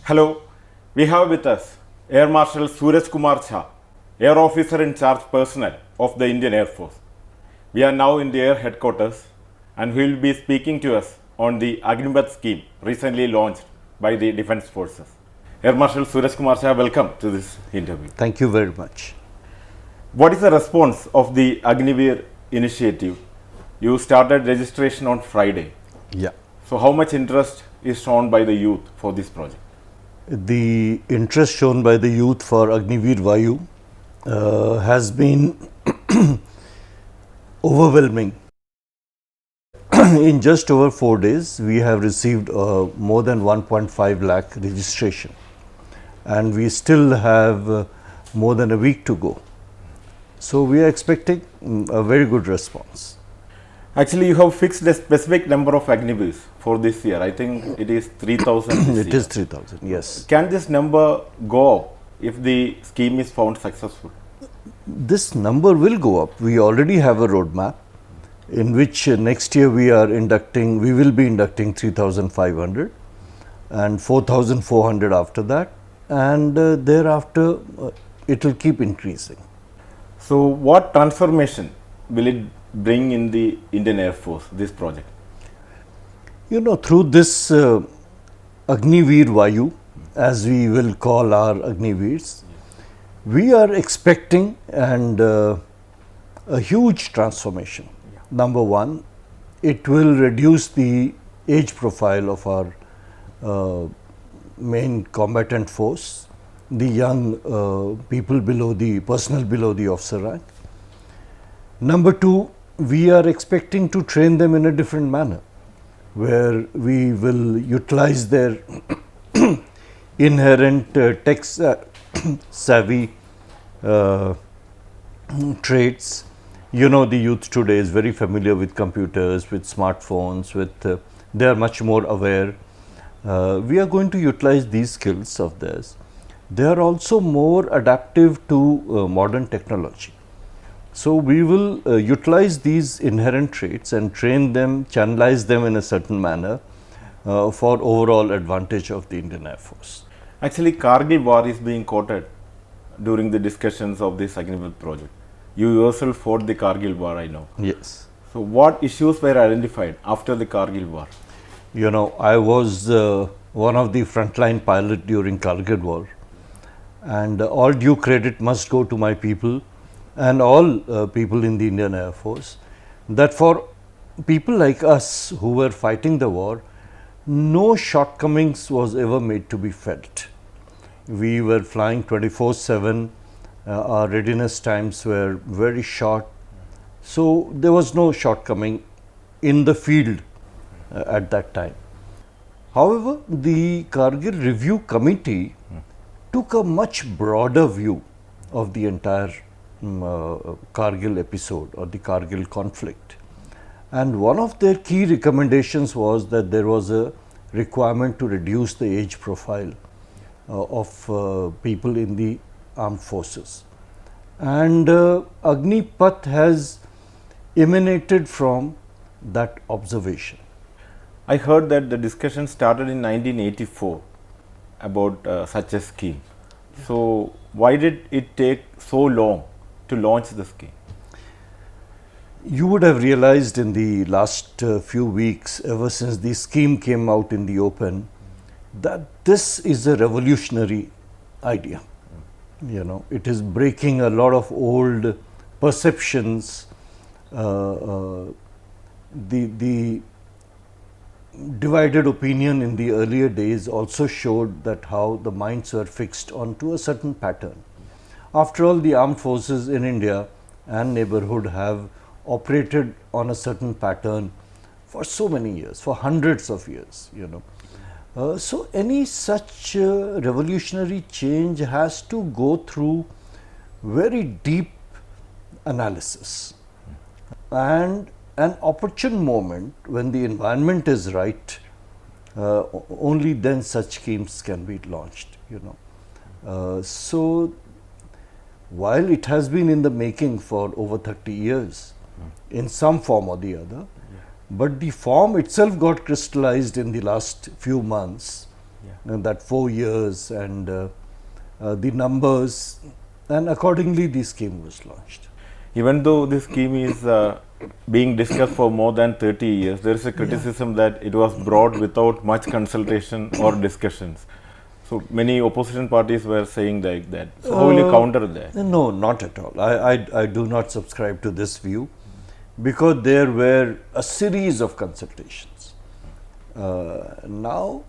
Hello, we have with us Air Marshal Suraj Kumar Jha, Air Officer in Charge Personnel of the Indian Air Force. We are now in the Air Headquarters and he will be speaking to us on the Agnipath scheme recently launched by the Defence Forces. Air Marshal Suraj Kumar Jha, welcome to this interview. Thank you very much. What is the response of the Agniveer initiative? You started registration on Friday. Yeah. So how much interest is shown by the youth for this project? The interest shown by the youth for Agniveer Vayu has been overwhelming. In just over 4 days, we have received more than 1.5 lakh registration, and we still have more than a week to go. So we are expecting a very good response. Actually, you have fixed a specific number of Agniveers for this year. I think it is 3,000. It is 3,000, yes. Can this number go up if the scheme is found successful? This number will go up. We already have a roadmap in which next year we will be inducting 3,500 and 4,400 after that, and thereafter it will keep increasing. So what transformation will it bring in the Indian Air Force, this project? You know, through this Agniveer Vayu, as we will call our Agniveers, we are expecting a huge transformation. Number one, it will reduce the age profile of our main combatant force, the young people below the personnel below the officer rank. Number two, we are expecting to train them in a different manner, where we will utilize their inherent tech savvy traits. You know, the youth today is very familiar with computers, with smartphones, they are much more aware. We are going to utilize these skills of theirs. They are also more adaptive to modern technology. So we will utilize these inherent traits and train them, channelize them in a certain manner for overall advantage of the Indian Air Force. Actually, Kargil War is being quoted during the discussions of this Agnipath project. You yourself fought the Kargil War, I know. Yes. So what issues were identified after the Kargil War? You know, I was one of the frontline pilots during Kargil War, and all due credit must go to my people and all people in the Indian Air Force, that for people like us who were fighting the war, no shortcomings was ever made to be felt. We were flying 24/7, our readiness times were very short, so there was no shortcoming in the field at that time. However, the Kargil Review Committee took a much broader view of the entire Kargil episode or the Kargil conflict, and one of their key recommendations was that there was a requirement to reduce the age profile of people in the armed forces, and Agnipath has emanated from that observation. I heard that the discussion started in 1984 about such a scheme. So why did it take so long to launch the scheme? You would have realized in the last few weeks, ever since the scheme came out in the open, that this is a revolutionary idea. You know, it is breaking a lot of old perceptions. The divided opinion in the earlier days also showed that how the minds were fixed onto a certain pattern. After all, the armed forces in India and neighborhood have operated on a certain pattern for so many years, for hundreds of years, you know. So any such revolutionary change has to go through very deep analysis and an opportune moment when the environment is right. Only then such schemes can be launched, you know. So while it has been in the making for over 30 years in some form or the other, but the form itself got crystallized in the last few months that 4 years and the numbers, and accordingly the scheme was launched. Even though this scheme is being discussed for more than 30 years, there is a criticism that it was brought without much consultation or discussions. So many opposition parties were saying like that. So how will you counter that? No, not at all. I do not subscribe to this view, because there were a series of consultations. Now,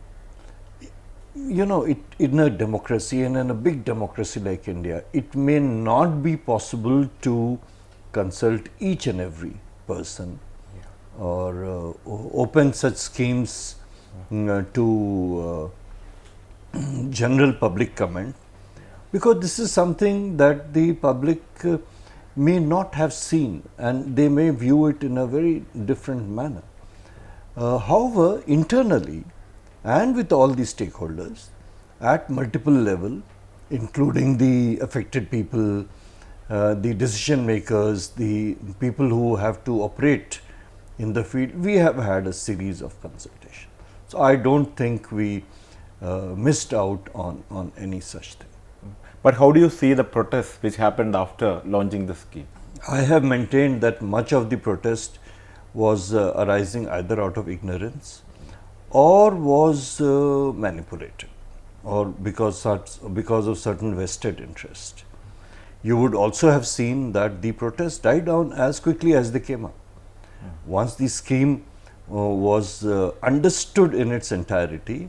you know, in a democracy, and in a big democracy like India, it may not be possible to consult each and every person or open such schemes to general public comment, because this is something that the public may not have seen, and they may view it in a very different manner. However, internally and with all the stakeholders at multiple level, including the affected people, the decision makers, the people who have to operate in the field, we have had a series of consultations. So I don't think we missed out on any such thing. But how do you see the protests which happened after launching the scheme? I have maintained that much of the protest was arising either out of ignorance or was manipulated, or because of certain vested interest. You would also have seen that the protests died down as quickly as they came up. Once the scheme was understood in its entirety,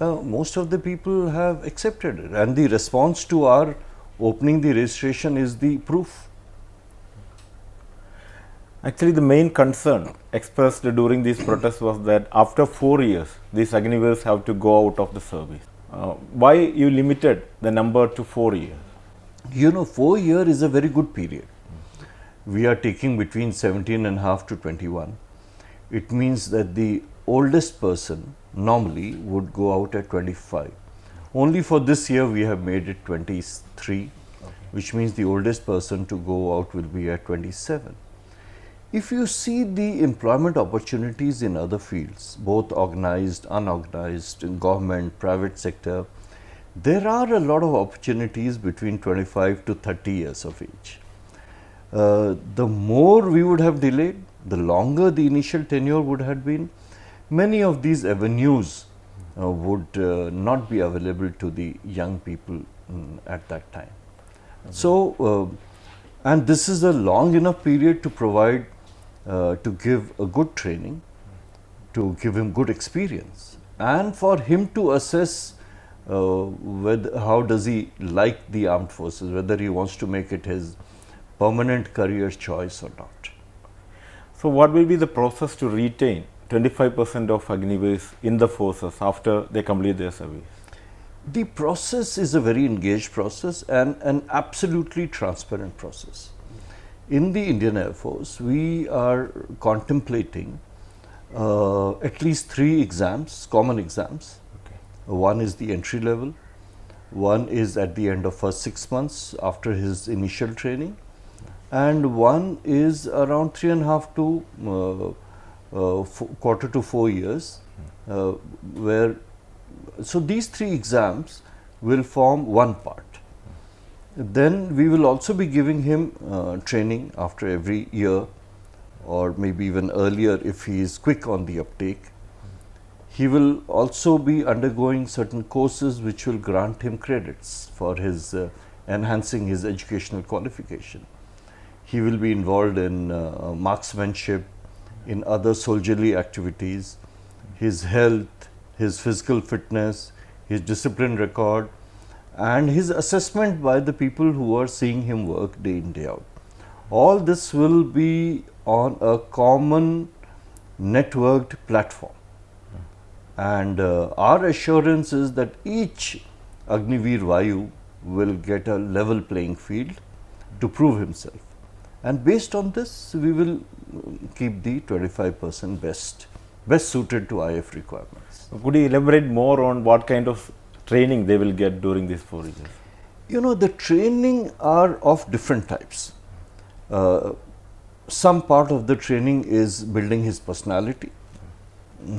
most of the people have accepted it, and the response to our opening the registration is the proof. Actually, the main concern expressed during these protests was that after 4 years, these Agniveers have to go out of the service. Why you limited the number to 4 years? You know, 4 years is a very good period. We are taking between 17 and a half to 21. It means that the oldest person normally would go out at 25. Only for this year we have made it 23, which means the oldest person to go out will be at 27. If you see the employment opportunities in other fields, both organized, unorganized, in government, private sector, there are a lot of opportunities between 25 to 30 years of age. The more we would have delayed, the longer the initial tenure would have been, many of these avenues would not be available to the young people at that time. So, and this is a long enough period to provide, to give a good training, to give him good experience, and for him to assess how does he like the armed forces, whether he wants to make it his permanent career choice or not. So what will be the process to retain 25% of Agniveers in the forces after they complete their service? The process is a very engaged process and an absolutely transparent process. In the Indian Air Force, we are contemplating at least 3 exams, common exams. Okay. One is the entry level, one is at the end of first 6 months after his initial training, and one is around 3.5 to quarter to 4 years, so these 3 exams will form one part. Then we will also be giving him training after every year, or maybe even earlier if he is quick on the uptake. He will also be undergoing certain courses which will grant him credits for his enhancing his educational qualification. He will be involved in marksmanship, in other soldierly activities, his health, his physical fitness, his discipline record, and his assessment by the people who are seeing him work day in, day out. All this will be on a common networked platform. And our assurance is that each Agniveer Vayu will get a level playing field to prove himself. And based on this, we will keep the 25% best suited to IF requirements. Could you elaborate more on what kind of training they will get during these 4 years? You know, the training are of different types. Some part of the training is building his personality,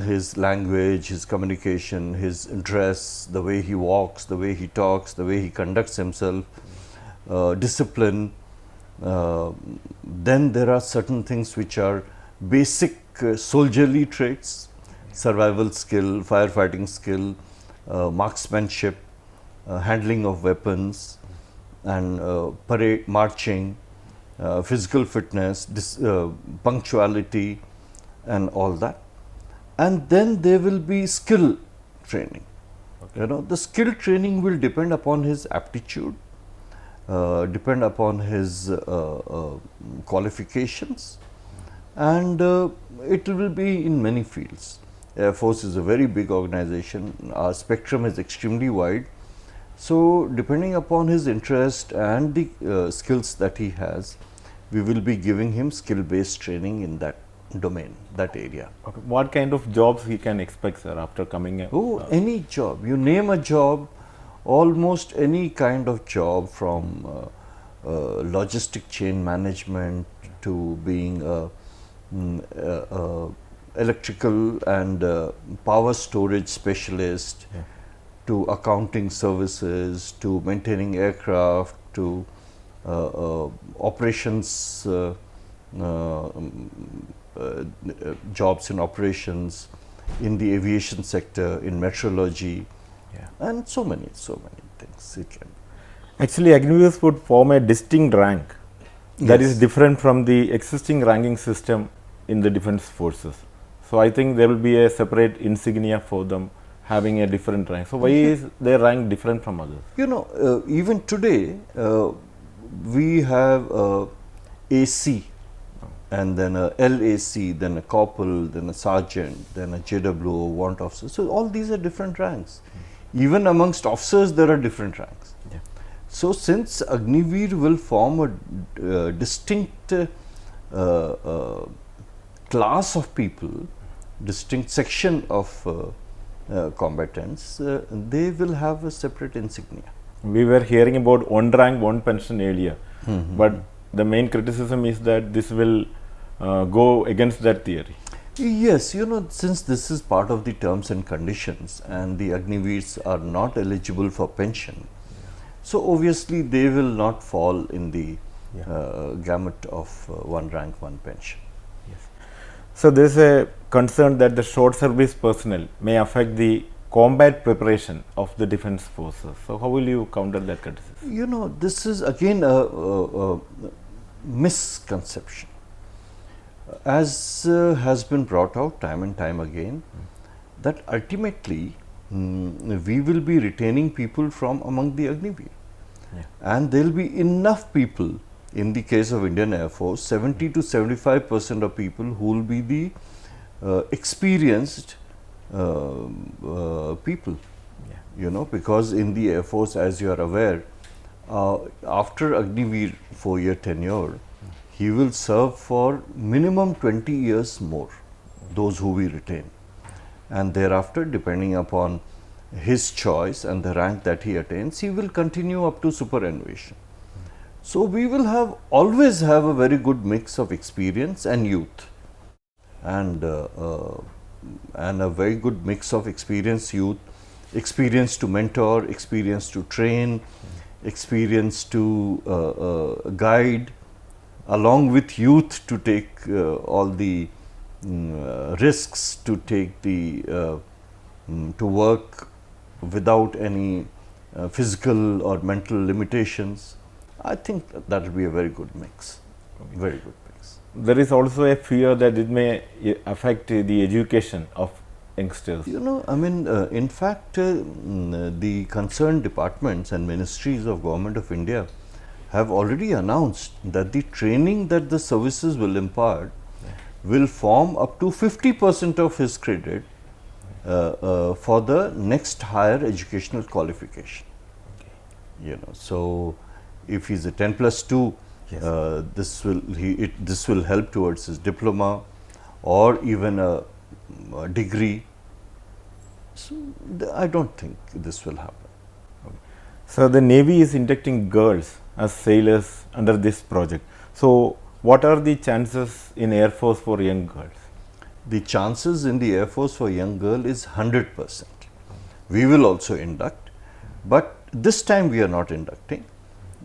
his language, his communication, his dress, the way he walks, the way he talks, the way he conducts himself, discipline. Then there are certain things which are basic soldierly traits, survival skill, firefighting skill, marksmanship, handling of weapons, and parade marching, physical fitness, punctuality, and all that. And then there will be skill training. You know, the skill training will depend upon his aptitude, depend upon his qualifications, and it will be in many fields. Air Force is a very big organization. Our spectrum is extremely wide. So, depending upon his interest and the skills that he has, we will be giving him skill-based training in that domain, that area. Okay. What kind of jobs he can expect, sir, after coming? Any job. You name a job, almost any kind of job, from logistic chain management to being electrical and power storage specialist, to accounting services, to maintaining aircraft, to operations, jobs in operations, in the aviation sector, in meteorology, and so many things it can. Actually, Agniveer would form a distinct rank that is different from the existing ranking system in the defense forces. So I think there will be a separate insignia for them having a different rank. So why is their rank different from others? You know, even today we have AC, and then a LAC, then a corporal, then a sergeant, then a JWO, warrant officer. So all these are different ranks. Even amongst officers, there are different ranks. So since Agniveer will form a distinct class of people, distinct section of combatants, they will have a separate insignia. We were hearing about one rank, one pension earlier, but the main criticism is that this will go against that theory. Yes, you know, since this is part of the terms and conditions, and the Agniveers are not eligible for pension, so obviously they will not fall in the gamut of one rank, one pension. Yes. So there is a concern that the short service personnel may affect the combat preparation of the defense forces. So how will you counter that criticism? You know, this is again a misconception. As has been brought out time and time again, that ultimately we will be retaining people from among the Agniveer, and there will be enough people. In the case of Indian Air Force, 70 to 75% of people who will be the experienced people, you know, because in the Air Force, as you are aware, after Agniveer 4-year tenure, he will serve for minimum 20 years more, those who we retain. And thereafter, depending upon his choice and the rank that he attains, he will continue up to superannuation. So we will always have a very good mix of experience and youth, and a very good mix of experienced youth, experience to mentor, experience to train, experience to guide, along with youth to take all the risks, to take to work without any physical or mental limitations. I think that will be a very good mix, very good mix. There is also a fear that it may affect the education of youngsters. You know, I mean, in fact, the concerned departments and ministries of Government of India have already announced that the training that the services will impart will form up to 50% of his credit for the next higher educational qualification. You know, so if he's a 10+2, this will help towards his diploma or even a degree. So I don't think this will happen. Okay. So the Navy is inducting girls as sailors under this project. So what are the chances in Air Force for young girls? the chances in the Air Force for a young girl is 100%. We will also induct, but this time we are not inducting.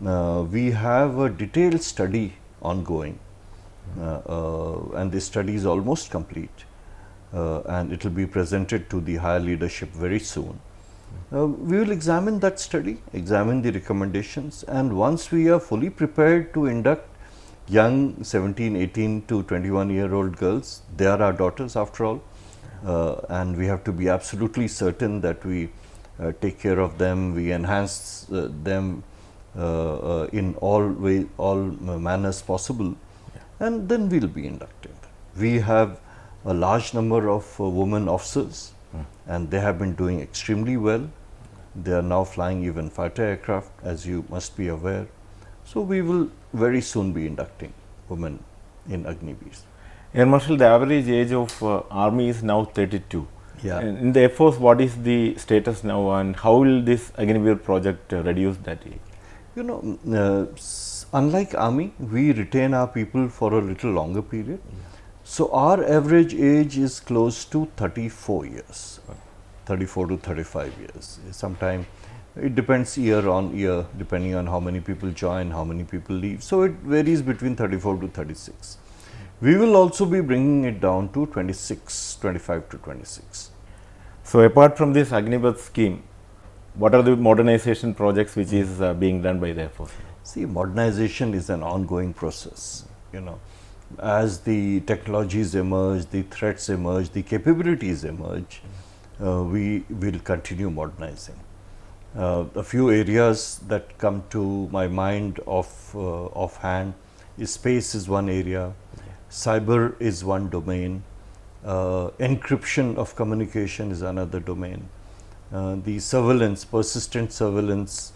We have a detailed study ongoing, and the study is almost complete, and it will be presented to the higher leadership very soon. We will examine that study, examine the recommendations, and once we are fully prepared to induct young 17, 18 to 21-year-old girls, they are our daughters after all, and we have to be absolutely certain that we take care of them, we enhance them in all manners possible, and then we will be inducting them. We have a large number of women officers, and they have been doing extremely well. They are now flying even fighter aircraft, as you must be aware. So we will very soon be inducting women in Agniveer. Air Marshal, the average age of Army is now 32. Yeah. In the Air Force, what is the status now, and how will this Agniveer project reduce that age? You know, unlike Army, we retain our people for a little longer period. So our average age is close to 34 years, 34 to 35 years. Sometimes it depends year on year, depending on how many people join, how many people leave. So it varies between 34 to 36. We will also be bringing it down to 26, 25 to 26. So apart from this Agnipath scheme, what are the modernization projects which is being done by the Air Force? See, modernization is an ongoing process, you know. As the technologies emerge, the threats emerge, the capabilities emerge, we will continue modernizing. A few areas that come to my mind offhand is space is one area, cyber is one domain, encryption of communication is another domain, the surveillance, persistent surveillance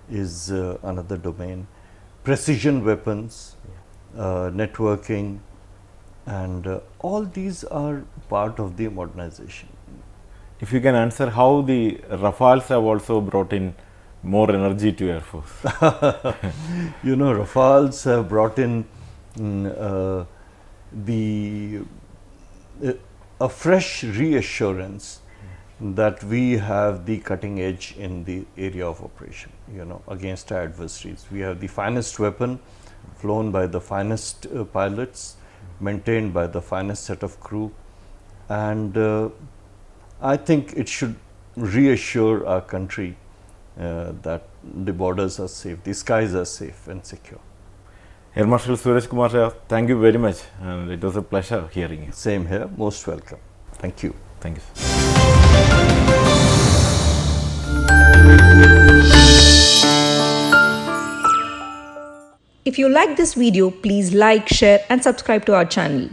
is another domain, precision weapons, networking, and all these are part of the modernization. If you can answer how the Rafales have also brought in more energy to Air Force. You know, Rafales have brought in a fresh reassurance that we have the cutting edge in the area of operation, you know, against our adversaries. We have the finest weapon, flown by the finest pilots, maintained by the finest set of crew, and I think it should reassure our country that the borders are safe, the skies are safe and secure. Air Marshal Suraj Kumar Jha, thank you very much, and it was a pleasure hearing you. Same here, most welcome. Thank you. Thank you. If you like this video, please like, share and subscribe to our channel.